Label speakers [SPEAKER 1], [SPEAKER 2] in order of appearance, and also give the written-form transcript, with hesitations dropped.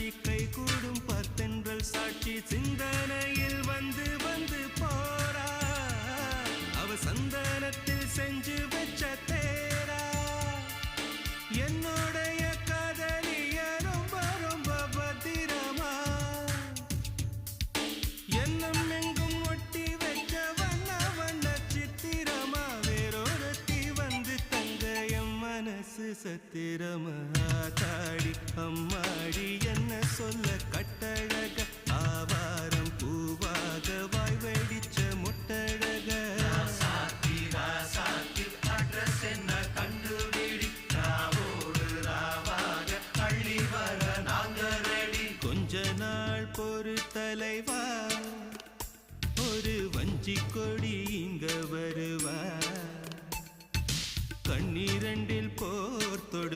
[SPEAKER 1] காட்சி கை கூடும் பத்தென்றல் சாட்சி சிந்தனையில் வந்து வந்து போரா அவ சந்தனத்தில் செஞ்சு வச்ச தேரா என்னுடைய காதலிய ரொம்ப ரொம்ப பத்திரமா என்னும் எங்கும் ஒட்டி வச்ச வண்ண வண்ண சித்திரமா வேறொருத்தி வந்து தங்க என் மனசு சத்திரமா தாடி அம்மாடி என்ன சொல்ல கட்டழக ஆவாரம் பூவாக வாய் வெடிச்ச முட்டழக அட்ரஸ் என்ன கண்டுபிடி ராவோடு ராவாக அள்ளி வர நாங்க ரெடி கொஞ்ச நாள் பொறு தலைவா ஒரு வஞ்சி கொடி இங்க வருவா கண்ணீரண்டில் போர் தொடு